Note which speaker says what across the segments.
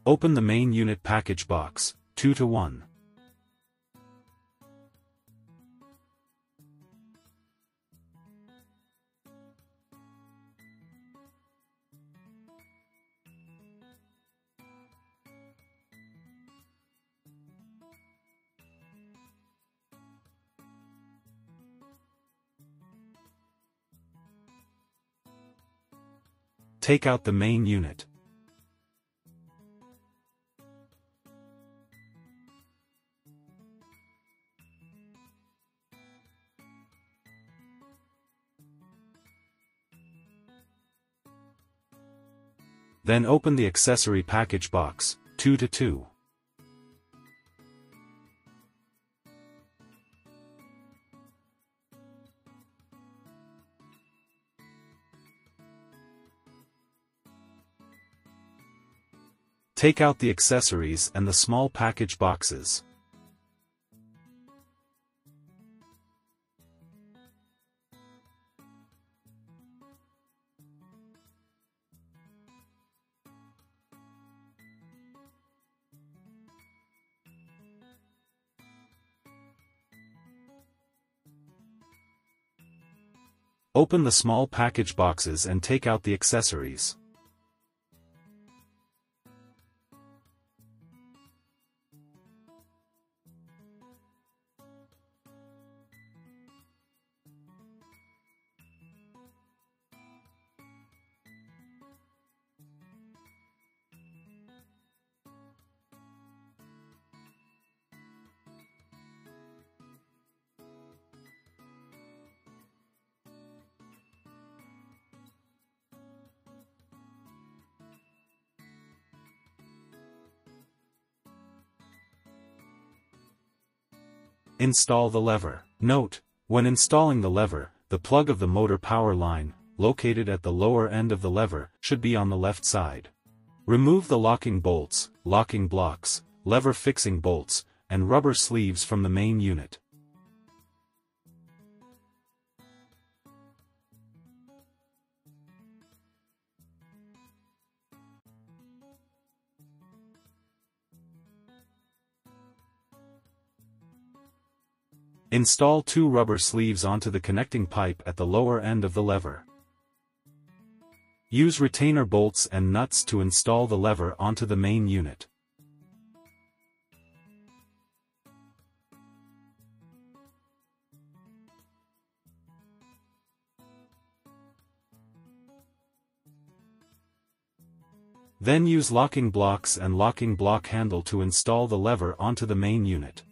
Speaker 1: Open the main unit package box, 2:1. Take out the main unit. Then open the accessory package box, 2:2. Take out the accessories and the small package boxes. Open the small package boxes and take out the accessories. Install the lever. Note, when installing the lever, the plug of the motor power line, located at the lower end of the lever, should be on the left side. Remove the locking bolts, locking blocks, lever fixing bolts, and rubber sleeves from the main unit. Install 2 rubber sleeves onto the connecting pipe at the lower end of the lever. Use retainer bolts and nuts to install the lever onto the main unit. Then use locking blocks and locking block handle to install the lever onto the main unit.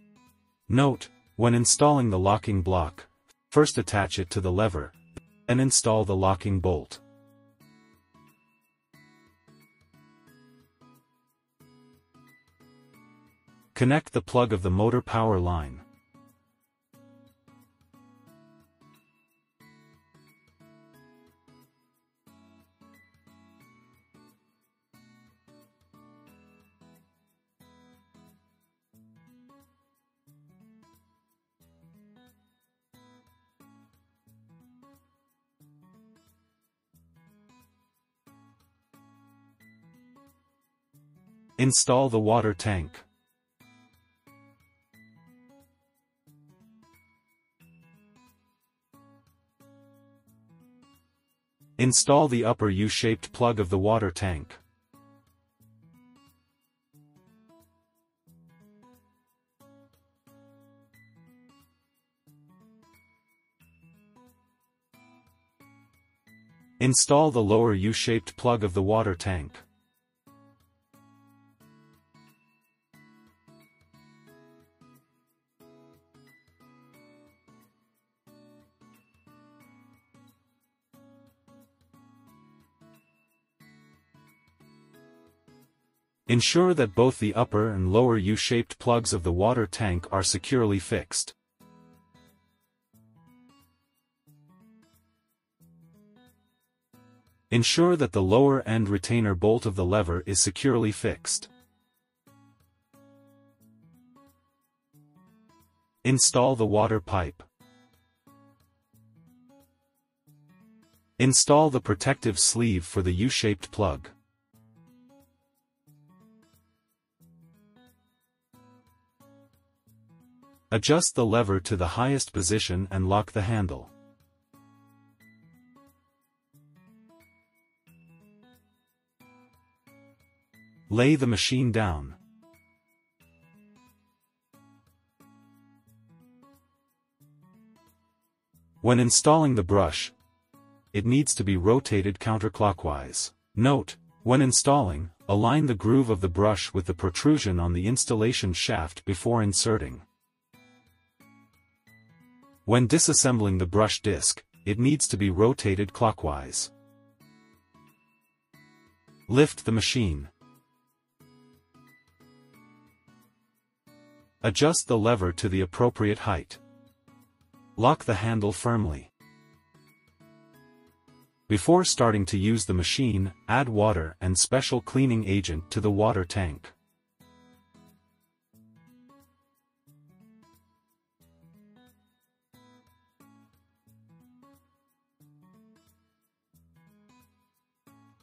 Speaker 1: Note, when installing the locking block, first attach it to the lever, then install the locking bolt. Connect the plug of the motor power line. Install the water tank. Install the upper U-shaped plug of the water tank. Install the lower U-shaped plug of the water tank. Ensure that both the upper and lower U-shaped plugs of the water tank are securely fixed. Ensure that the lower end retainer bolt of the lever is securely fixed. Install the water pipe. Install the protective sleeve for the U-shaped plug. Adjust the lever to the highest position and lock the handle. Lay the machine down. When installing the brush, it needs to be rotated counterclockwise. Note: when installing, align the groove of the brush with the protrusion on the installation shaft before inserting. When disassembling the brush disc, it needs to be rotated clockwise. Lift the machine. Adjust the lever to the appropriate height. Lock the handle firmly. Before starting to use the machine, add water and special cleaning agent to the water tank.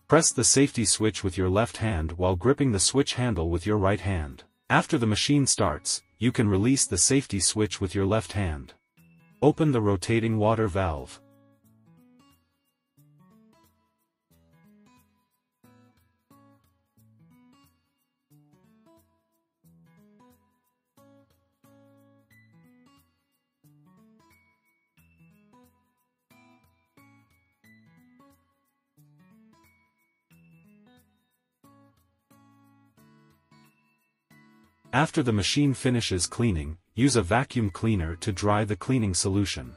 Speaker 1: Press the safety switch with your left hand while gripping the switch handle with your right hand. After the machine starts, you can release the safety switch with your left hand. Open the rotating water valve. After the machine finishes cleaning, use a vacuum cleaner to dry the cleaning solution.